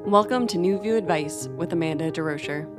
Welcome to New View Advice with Amanda DeRocher.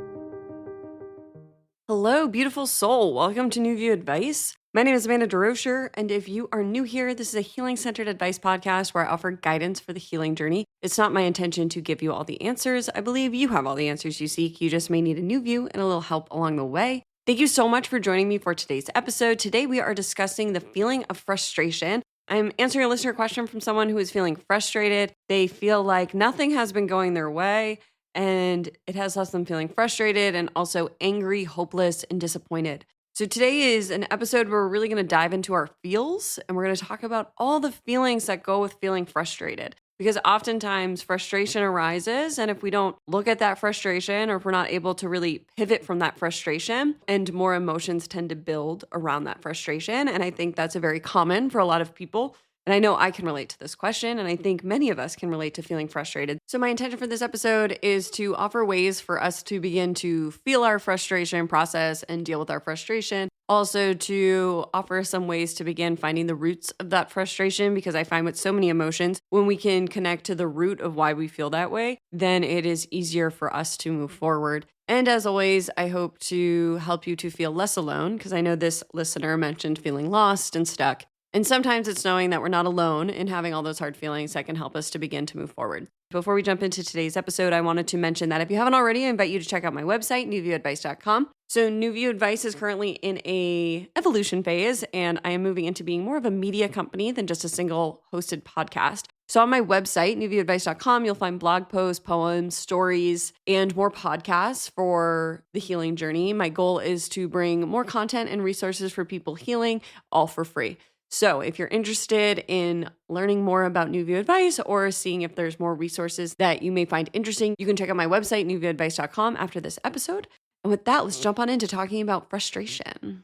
Hello, beautiful soul. Welcome to New View Advice. My name is Amanda DeRocher, and if you are new here, this is a healing-centered advice podcast where I offer guidance for the healing journey. It's not my intention to give you all the answers. I believe you have all the answers you seek. You just may need a new view and a little help along the way. Thank you so much for joining me for today's episode. Today, we are discussing the feeling of frustration. I'm answering a listener question from someone who is feeling frustrated. They feel like nothing has been going their way, and it has left them feeling frustrated and also angry, hopeless, and disappointed. So today is an episode where we're really going to dive into our feels, and we're going to talk about all the feelings that go with feeling frustrated. Because oftentimes frustration arises, and if we don't look at that frustration, or if we're not able to really pivot from that frustration, and more emotions tend to build around that frustration. And I think that's a very common for a lot of people. And I know I can relate to this question, and I think many of us can relate to feeling frustrated. So my intention for this episode is to offer ways for us to begin to feel our frustration, process, and deal with our frustration. Also to offer some ways to begin finding the roots of that frustration, because I find with so many emotions, when we can connect to the root of why we feel that way, then it is easier for us to move forward. And as always, I hope to help you to feel less alone, because I know this listener mentioned feeling lost and stuck. And sometimes it's knowing that we're not alone in having all those hard feelings that can help us to begin to move forward. Before we jump into today's episode, I wanted to mention that if you haven't already, I invite you to check out my website, newviewadvice.com. So New View Advice is currently in a evolution phase, and I am moving into being more of a media company than just a single hosted podcast. So on my website, newviewadvice.com, you'll find blog posts, poems, stories, and more podcasts for the healing journey. My goal is to bring more content and resources for people healing, all for free. So if you're interested in learning more about New View Advice or seeing if there's more resources that you may find interesting, you can check out my website, newviewadvice.com, after this episode. And with that, let's jump on into talking about frustration.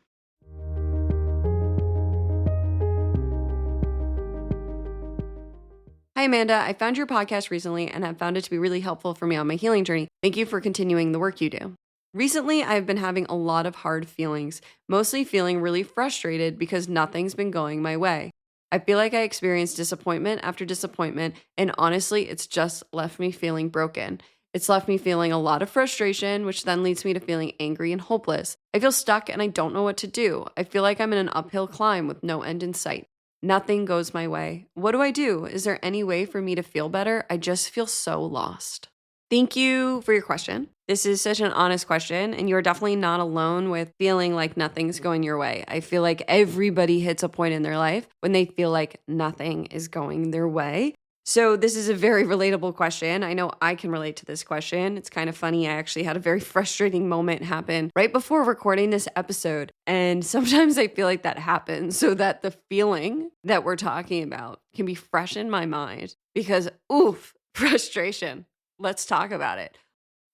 Hi, Amanda. I found your podcast recently and have found it to be really helpful for me on my healing journey. Thank you for continuing the work you do. Recently, I've been having a lot of hard feelings, mostly feeling really frustrated because nothing's been going my way. I feel like I experienced disappointment after disappointment, and honestly, it's just left me feeling broken. It's left me feeling a lot of frustration, which then leads me to feeling angry and hopeless. I feel stuck and I don't know what to do. I feel like I'm in an uphill climb with no end in sight. Nothing goes my way. What do I do? Is there any way for me to feel better? I just feel so lost. Thank you for your question. This is such an honest question, and you're definitely not alone with feeling like nothing's going your way. I feel like everybody hits a point in their life when they feel like nothing is going their way. So this is a very relatable question. I know I can relate to this question. It's kind of funny. I actually had a very frustrating moment happen right before recording this episode. And sometimes I feel like that happens so that the feeling that we're talking about can be fresh in my mind because, oof, frustration. Let's talk about it.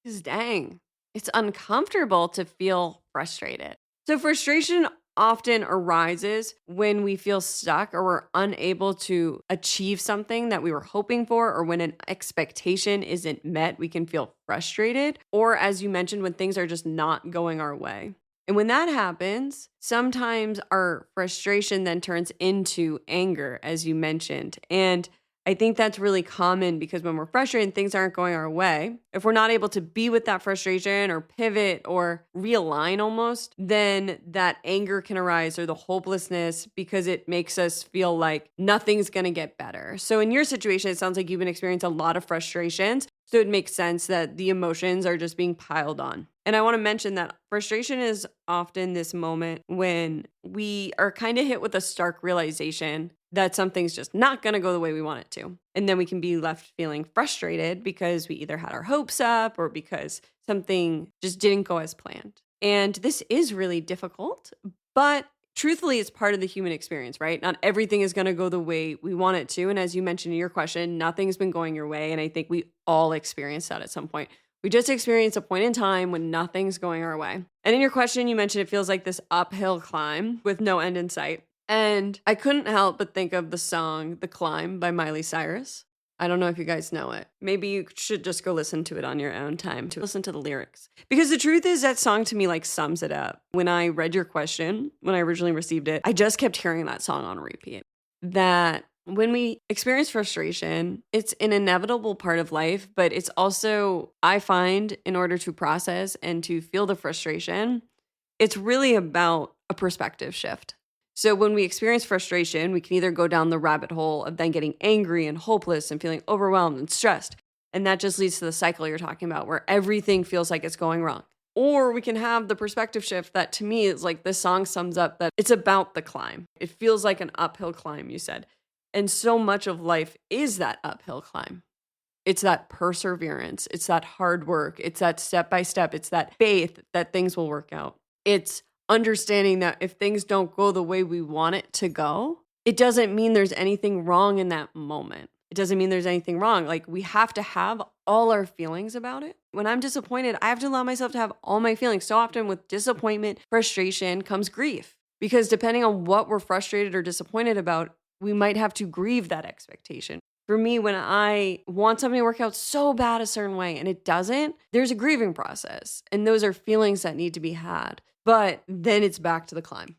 Because dang, it's uncomfortable to feel frustrated. So frustration often arises when we feel stuck or we're unable to achieve something that we were hoping for, or when an expectation isn't met, we can feel frustrated. Or as you mentioned, when things are just not going our way. And when that happens, sometimes our frustration then turns into anger, as you mentioned. And I think that's really common because when we're frustrated and things aren't going our way, if we're not able to be with that frustration or pivot or realign almost, then that anger can arise, or the hopelessness, because it makes us feel like nothing's going to get better. So in your situation, it sounds like you've been experiencing a lot of frustrations. So it makes sense that the emotions are just being piled on. And I want to mention that frustration is often this moment when we are kind of hit with a stark realization that something's just not going to go the way we want it to. And then we can be left feeling frustrated because we either had our hopes up or because something just didn't go as planned. And this is really difficult, but truthfully, it's part of the human experience, right? Not everything is going to go the way we want it to. And as you mentioned in your question, nothing's been going your way. And I think we all experience that at some point. We just experience a point in time when nothing's going our way. And in your question, you mentioned it feels like this uphill climb with no end in sight. And I couldn't help but think of the song The Climb by Miley Cyrus. I don't know if you guys know it. Maybe you should just go listen to it on your own time to listen to the lyrics. Because the truth is that song to me like sums it up. When I read your question, when I originally received it, I just kept hearing that song on repeat. That When we experience frustration, it's an inevitable part of life, but it's also, I find, in order to process and to feel the frustration, it's really about a perspective shift. So when we experience frustration, we can either go down the rabbit hole of then getting angry and hopeless and feeling overwhelmed and stressed. And that just leads to the cycle you're talking about where everything feels like it's going wrong. Or we can have the perspective shift that to me is like this song sums up that it's about the climb. It feels like an uphill climb, you said. And so much of life is that uphill climb. It's that perseverance. It's that hard work. It's that step by step. It's that faith that things will work out. It's understanding that if things don't go the way we want it to go, it doesn't mean there's anything wrong in that moment. It doesn't mean there's anything wrong. Like we have to have all our feelings about it. When I'm disappointed, I have to allow myself to have all my feelings. So often with disappointment, frustration comes grief. Because depending on what we're frustrated or disappointed about, we might have to grieve that expectation. For me, when I want something to work out so bad a certain way and it doesn't, there's a grieving process. And those are feelings that need to be had. But then it's back to the climb.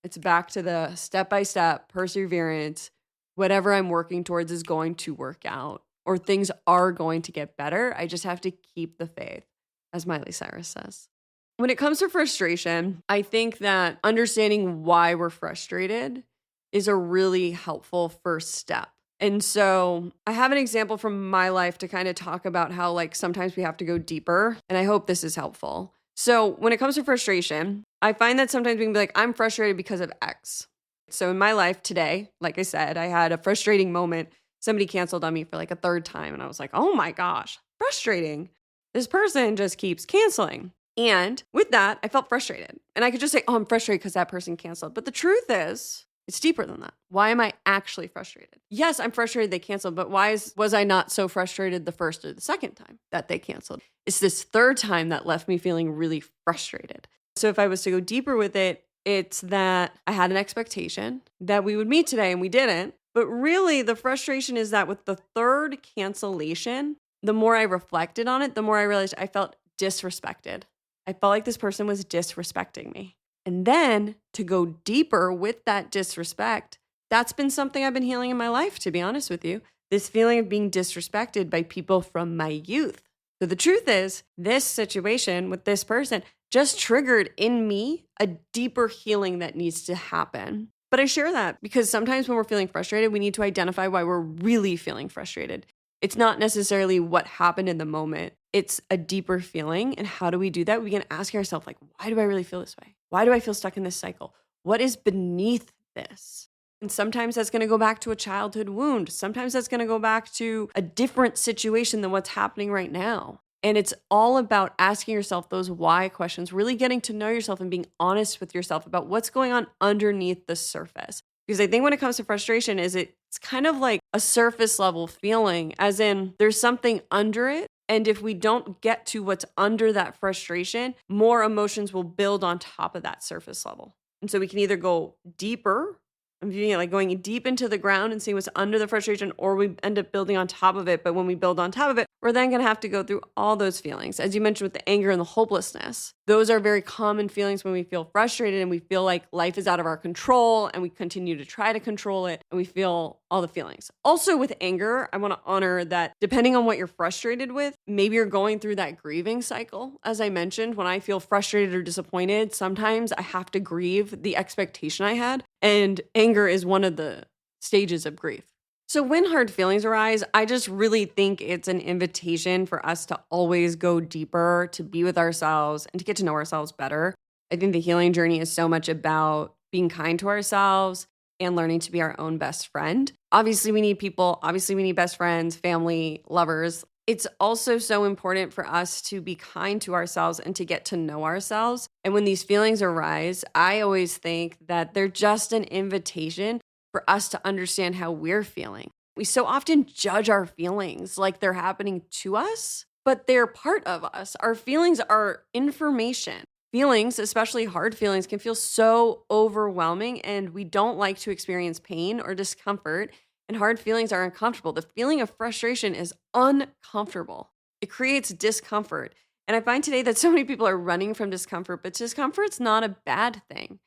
It's back to the step-by-step perseverance. Whatever I'm working towards is going to work out or things are going to get better. I just have to keep the faith, as Miley Cyrus says. When it comes to frustration, I think that understanding why we're frustrated is a really helpful first step. And so I have an example from my life to kind of talk about how like sometimes we have to go deeper. And I hope this is helpful. So when it comes to frustration, I find that sometimes we can be like, I'm frustrated because of X. So in my life today, like I said, I had a frustrating moment. Somebody canceled on me for like a third time. And I was like, oh my gosh, frustrating. This person just keeps canceling. And with that, I felt frustrated. And I could just say, oh, I'm frustrated because that person canceled. But the truth is, it's deeper than that. Why am I actually frustrated? Yes, I'm frustrated they canceled, but why was I not so frustrated the first or the second time that they canceled? It's this third time that left me feeling really frustrated. So if I was to go deeper with it, it's that I had an expectation that we would meet today and we didn't. But really, the frustration is that with the third cancellation, the more I reflected on it, the more I realized I felt disrespected. I felt like this person was disrespecting me. And then to go deeper with that disrespect, that's been something I've been healing in my life, to be honest with you. This feeling of being disrespected by people from my youth. So the truth is, this situation with this person just triggered in me a deeper healing that needs to happen. But I share that because sometimes when we're feeling frustrated, we need to identify why we're really feeling frustrated. It's not necessarily what happened in the moment. It's a deeper feeling. And how do we do that? We can ask ourselves, like, why do I really feel this way? Why do I feel stuck in this cycle? What is beneath this? And sometimes that's going to go back to a childhood wound. Sometimes that's going to go back to a different situation than what's happening right now. And it's all about asking yourself those why questions, really getting to know yourself and being honest with yourself about what's going on underneath the surface. Because I think when it comes to frustration, it's kind of like a surface level feeling, as in there's something under it. And if we don't get to what's under that frustration, more emotions will build on top of that surface level. And so we can either go deeper, I'm viewing it like going deep into the ground and seeing what's under the frustration, or we end up building on top of it. But when we build on top of it, we're then going to have to go through all those feelings. As you mentioned with the anger and the hopelessness, those are very common feelings when we feel frustrated and we feel like life is out of our control and we continue to try to control it and we feel all the feelings. Also with anger, I want to honor that depending on what you're frustrated with, maybe you're going through that grieving cycle. As I mentioned, when I feel frustrated or disappointed, sometimes I have to grieve the expectation I had. And anger is one of the stages of grief. So when hard feelings arise, I just really think it's an invitation for us to always go deeper, to be with ourselves and to get to know ourselves better. I think the healing journey is so much about being kind to ourselves and learning to be our own best friend. Obviously, we need people. Obviously, we need best friends, family, lovers. It's also so important for us to be kind to ourselves and to get to know ourselves. And when these feelings arise, I always think that they're just an invitation for us to understand how we're feeling. We so often judge our feelings like they're happening to us, but they're part of us. Our feelings are information. Feelings, especially hard feelings, can feel so overwhelming, and we don't like to experience pain or discomfort, and hard feelings are uncomfortable. The feeling of frustration is uncomfortable. It creates discomfort. And I find today that so many people are running from discomfort, but discomfort's not a bad thing.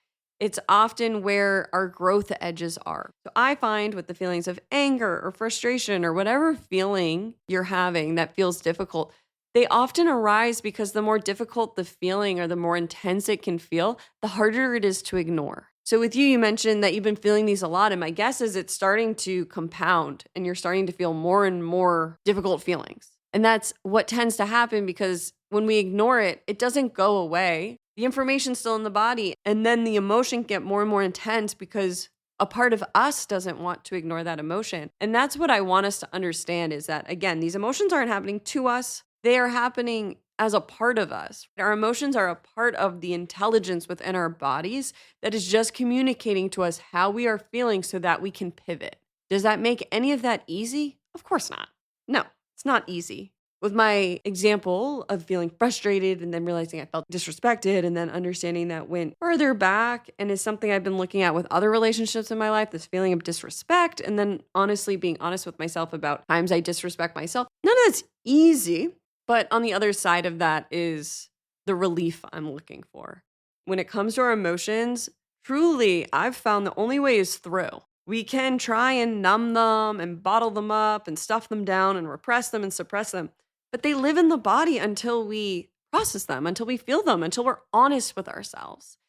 It's often where our growth edges are. So I find with the feelings of anger or frustration or whatever feeling you're having that feels difficult, they often arise because the more difficult the feeling or the more intense it can feel, the harder it is to ignore. So with you mentioned that you've been feeling these a lot, and my guess is it's starting to compound and you're starting to feel more and more difficult feelings. And that's what tends to happen because when we ignore it, it doesn't go away. The information's still in the body, and then the emotion get more and more intense because a part of us doesn't want to ignore that emotion. And that's what I want us to understand is that, again, these emotions aren't happening to us. They are happening as a part of us. Our emotions are a part of the intelligence within our bodies that is just communicating to us how we are feeling so that we can pivot. Does that make any of that easy? Of course not. No, it's not easy. With my example of feeling frustrated and then realizing I felt disrespected and then understanding that went further back and is something I've been looking at with other relationships in my life, this feeling of disrespect, and then honestly being honest with myself about times I disrespect myself. None of that's easy, but on the other side of that is the relief I'm looking for. When it comes to our emotions, truly, I've found the only way is through. We can try and numb them and bottle them up and stuff them down and repress them and suppress them. But they live in the body until we process them, until we feel them, until we're honest with ourselves.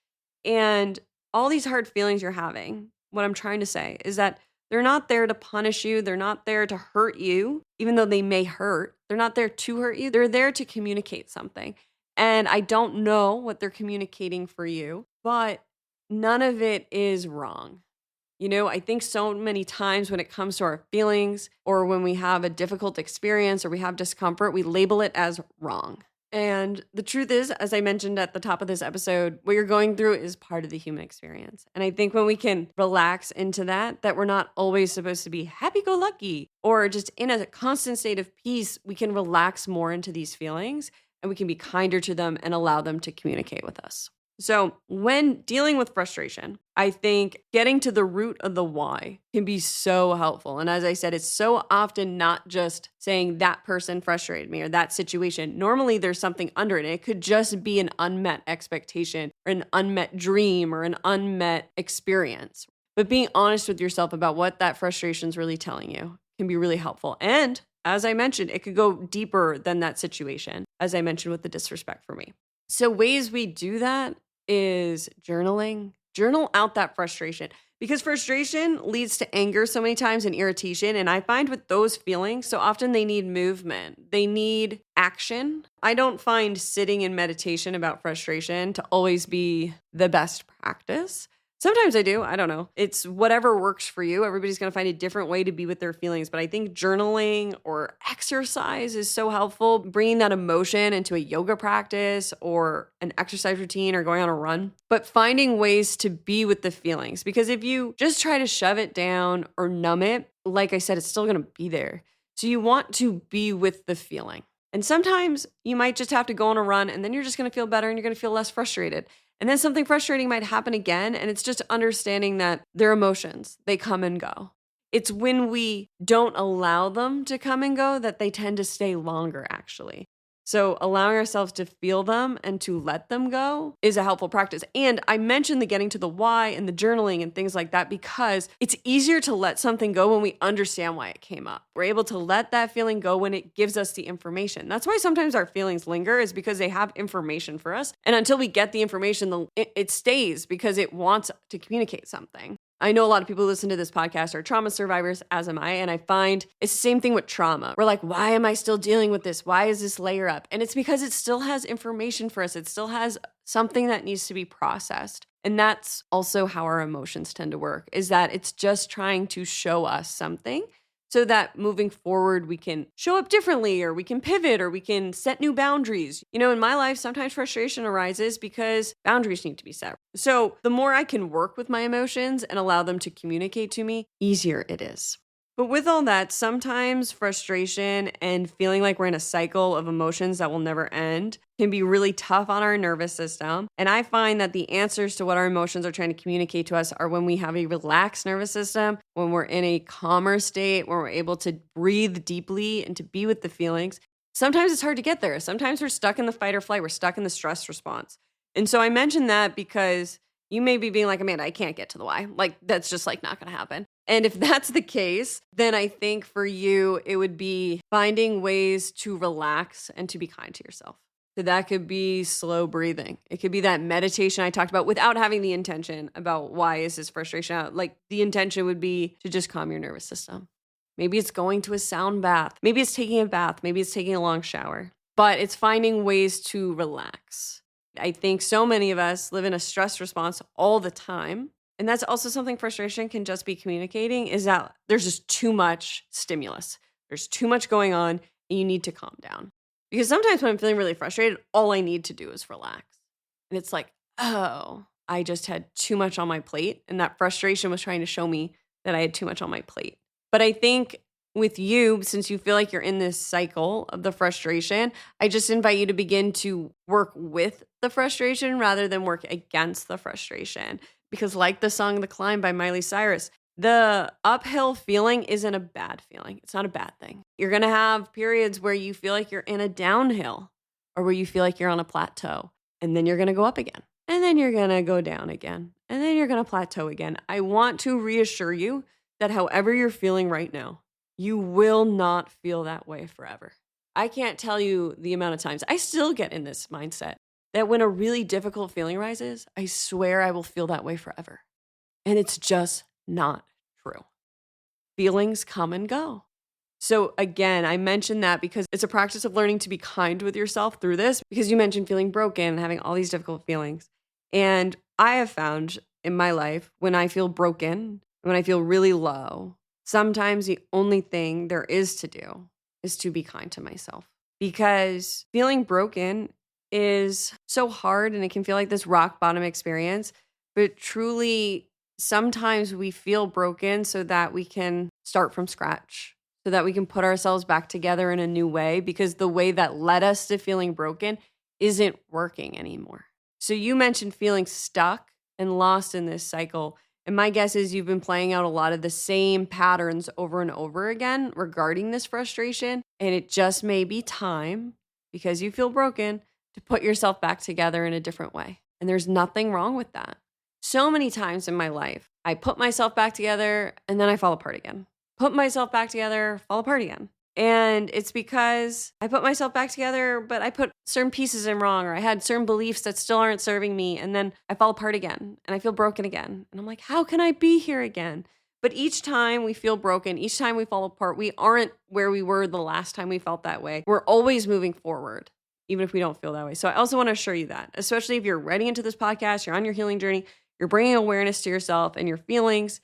And all these hard feelings you're having, what I'm trying to say is that they're not there to punish you. They're not there to hurt you, even though they may hurt. They're not there to hurt you. They're there to communicate something. And I don't know what they're communicating for you, but none of it is wrong. I think so many times when it comes to our feelings or when we have a difficult experience or we have discomfort, we label it as wrong. And the truth is, as I mentioned at the top of this episode, what you're going through is part of the human experience. And I think when we can relax into that we're not always supposed to be happy-go-lucky or just in a constant state of peace, we can relax more into these feelings and we can be kinder to them and allow them to communicate with us. So when dealing with frustration, I think getting to the root of the why can be so helpful. And as I said, it's so often not just saying that person frustrated me or that situation. Normally there's something under it. It could just be an unmet expectation or an unmet dream or an unmet experience. But being honest with yourself about what that frustration is really telling you can be really helpful. And as I mentioned, it could go deeper than that situation, as I mentioned with the disrespect for me. So ways we do that is journaling. Journal out that frustration because frustration leads to anger so many times and irritation. And I find with those feelings, so often they need movement. They need action. I don't find sitting in meditation about frustration to always be the best practice. Sometimes I do. I don't know. It's whatever works for you. Everybody's going to find a different way to be with their feelings. But I think journaling or exercise is so helpful. Bringing that emotion into a yoga practice or an exercise routine or going on a run. But finding ways to be with the feelings. Because if you just try to shove it down or numb it, like I said, it's still going to be there. So you want to be with the feeling. And sometimes you might just have to go on a run and then you're just going to feel better and you're going to feel less frustrated. And then something frustrating might happen again. And it's just understanding that they're emotions. They come and go. It's when we don't allow them to come and go that they tend to stay longer, actually. So allowing ourselves to feel them and to let them go is a helpful practice. And I mentioned the getting to the why and the journaling and things like that because it's easier to let something go when we understand why it came up. We're able to let that feeling go when it gives us the information. That's why sometimes our feelings linger is because they have information for us. And until we get the information, it stays because it wants to communicate something. I know a lot of people who listen to this podcast are trauma survivors, as am I, and I find it's the same thing with trauma. We're like, why am I still dealing with this? Why is this layer up? And it's because it still has information for us. It still has something that needs to be processed. And that's also how our emotions tend to work, is that it's just trying to show us something so that moving forward, we can show up differently or we can pivot or we can set new boundaries. In my life, sometimes frustration arises because boundaries need to be set. So the more I can work with my emotions and allow them to communicate to me, easier it is. But with all that, sometimes frustration and feeling like we're in a cycle of emotions that will never end can be really tough on our nervous system. And I find that the answers to what our emotions are trying to communicate to us are when we have a relaxed nervous system, when we're in a calmer state, when we're able to breathe deeply and to be with the feelings. Sometimes it's hard to get there. Sometimes we're stuck in the fight or flight. We're stuck in the stress response. And so I mention that because You may be being like, Amanda, I can't get to the why. Like, that's just like not going to happen. And if that's the case, then I think for you, it would be finding ways to relax and to be kind to yourself. So that could be slow breathing. It could be that meditation I talked about without having the intention about why is this frustration out. Like the intention would be to just calm your nervous system. Maybe it's going to a sound bath. Maybe it's taking a bath. Maybe it's taking a long shower. But it's finding ways to relax. I think so many of us live in a stress response all the time. And that's also something frustration can just be communicating, is that there's just too much stimulus. There's too much going on and you need to calm down. Because sometimes when I'm feeling really frustrated, all I need to do is relax. And it's like, oh, I just had too much on my plate. And that frustration was trying to show me that I had too much on my plate. But I think with you, since you feel like you're in this cycle of the frustration, I just invite you to begin to work with the frustration rather than work against the frustration. Because like the song The Climb by Miley Cyrus, the uphill feeling isn't a bad feeling. It's not a bad thing. You're going to have periods where you feel like you're in a downhill or where you feel like you're on a plateau. And then you're going to go up again. And then you're going to go down again. And then you're going to plateau again. I want to reassure you that however you're feeling right now, you will not feel that way forever. I can't tell you the amount of times I still get in this mindset that when a really difficult feeling rises, I swear I will feel that way forever. And it's just not true. Feelings come and go. So again, I mentioned that because it's a practice of learning to be kind with yourself through this, because you mentioned feeling broken and having all these difficult feelings. And I have found in my life, when I feel broken, when I feel really low, sometimes the only thing there is to do is to be kind to myself. Because feeling broken is so hard and it can feel like this rock bottom experience, but truly sometimes we feel broken so that we can start from scratch, so that we can put ourselves back together in a new way, because the way that led us to feeling broken isn't working anymore. So you mentioned feeling stuck and lost in this cycle. And my guess is you've been playing out a lot of the same patterns over and over again regarding this frustration. And it just may be time, because you feel broken, to put yourself back together in a different way. And there's nothing wrong with that. So many times in my life, I put myself back together and then I fall apart again. Put myself back together, fall apart again. And it's because I put myself back together, but I put certain pieces in wrong, or I had certain beliefs that still aren't serving me. And then I fall apart again and I feel broken again. And I'm like, how can I be here again? But each time we feel broken, each time we fall apart, we aren't where we were the last time we felt that way. We're always moving forward, even if we don't feel that way. So I also want to assure you that, especially if you're writing into this podcast, you're on your healing journey, you're bringing awareness to yourself and your feelings,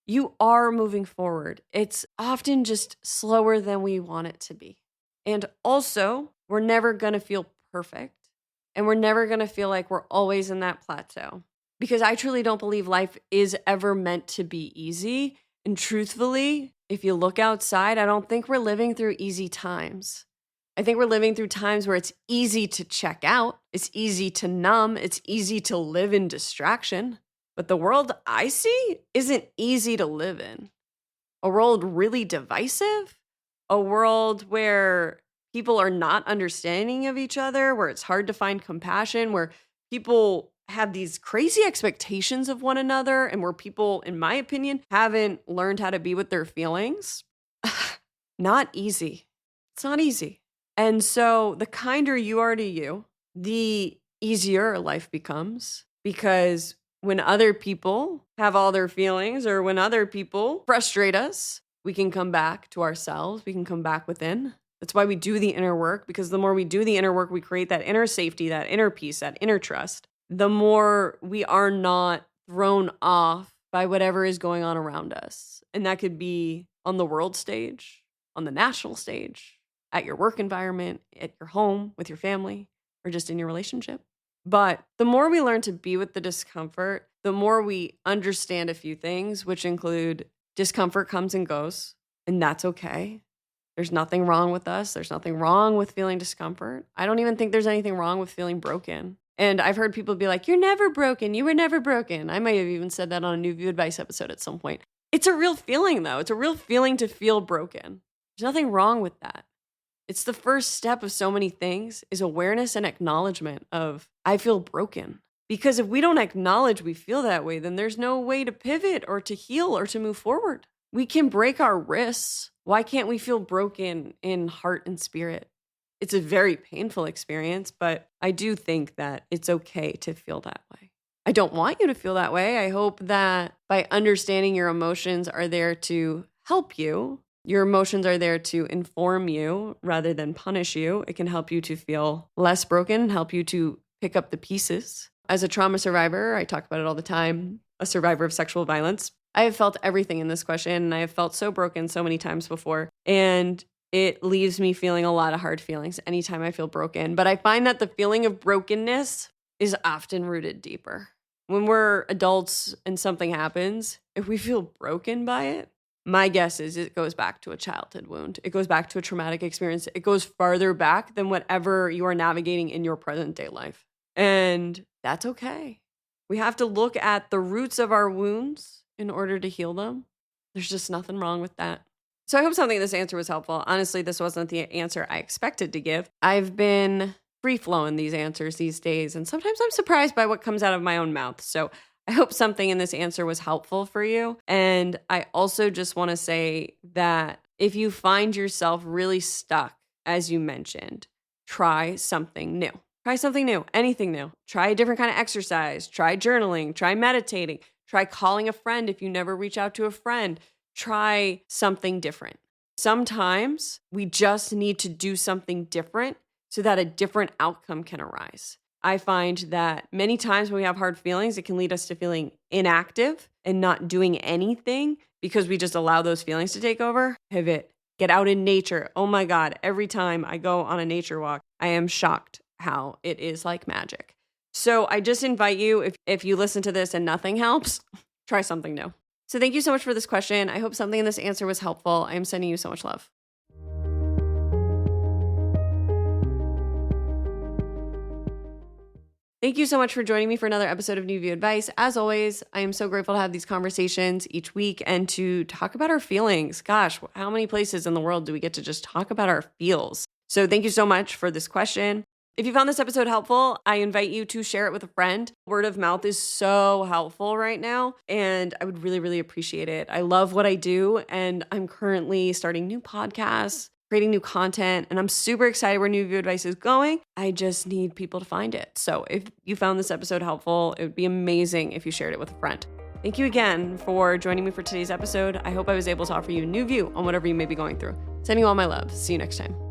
you are moving forward. It's often just slower than we want it to be. And also, we're never going to feel perfect. And we're never going to feel like we're always in that plateau. Because I truly don't believe life is ever meant to be easy. And truthfully, if you look outside, I don't think we're living through easy times. I think we're living through times where it's easy to check out. It's easy to numb. It's easy to live in distraction. But the world I see isn't easy to live in. A world really divisive, a world where people are not understanding of each other, where it's hard to find compassion, where people have these crazy expectations of one another, and where people, in my opinion, haven't learned how to be with their feelings. Not easy. It's not easy. And so the kinder you are to you, the easier life becomes, because when other people have all their feelings, or when other people frustrate us, we can come back to ourselves. We can come back within. That's why we do the inner work, because the more we do the inner work, we create that inner safety, that inner peace, that inner trust. The more we are not thrown off by whatever is going on around us. And that could be on the world stage, on the national stage, at your work environment, at your home, with your family, or just in your relationship. But the more we learn to be with the discomfort, the more we understand a few things, which include discomfort comes and goes, and that's okay. There's nothing wrong with us. There's nothing wrong with feeling discomfort. I don't even think there's anything wrong with feeling broken. And I've heard people be like, you're never broken. You were never broken. I might have even said that on a New View Advice episode at some point. It's a real feeling, though. It's a real feeling to feel broken. There's nothing wrong with that. It's the first step of so many things, is awareness and acknowledgement of, I feel broken. Because if we don't acknowledge we feel that way, then there's no way to pivot or to heal or to move forward. We can break our wrists. Why can't we feel broken in heart and spirit? It's a very painful experience, but I do think that it's okay to feel that way. I don't want you to feel that way. I hope that by understanding your emotions are there to help you. Your emotions are there to inform you rather than punish you. It can help you to feel less broken, help you to pick up the pieces. As a trauma survivor, I talk about it all the time, a survivor of sexual violence. I have felt everything in this question, and I have felt so broken so many times before. And it leaves me feeling a lot of hard feelings anytime I feel broken. But I find that the feeling of brokenness is often rooted deeper. When we're adults and something happens, if we feel broken by it, my guess is it goes back to a childhood wound. It goes back to a traumatic experience. It goes farther back than whatever you are navigating in your present day life. And that's okay. We have to look at the roots of our wounds in order to heal them. There's just nothing wrong with that. So I hope something in this answer was helpful. Honestly, this wasn't the answer I expected to give. I've been free-flowing these answers these days, and sometimes I'm surprised by what comes out of my own mouth. So I hope something in this answer was helpful for you. And I also just want to say that if you find yourself really stuck, as you mentioned, try something new. Try something new, anything new. Try a different kind of exercise. Try journaling. Try meditating. Try calling a friend if you never reach out to a friend. Try something different. Sometimes we just need to do something different so that a different outcome can arise. I find that many times when we have hard feelings, it can lead us to feeling inactive and not doing anything because we just allow those feelings to take over. Pivot. Get out in nature. Oh my God, every time I go on a nature walk, I am shocked how it is like magic. So I just invite you, if you listen to this and nothing helps, try something new. So thank you so much for this question. I hope something in this answer was helpful. I am sending you so much love. Thank you so much for joining me for another episode of New View Advice. As always, I am so grateful to have these conversations each week and to talk about our feelings. Gosh, how many places in the world do we get to just talk about our feels? So thank you so much for this question. If you found this episode helpful, I invite you to share it with a friend. Word of mouth is so helpful right now, and I would really, really appreciate it. I love what I do, and I'm currently starting new podcasts, creating new content, and I'm super excited where New View Advice is going. I just need people to find it. So if you found this episode helpful, it would be amazing if you shared it with a friend. Thank you again for joining me for today's episode. I hope I was able to offer you a new view on whatever you may be going through. Sending you all my love. See you next time.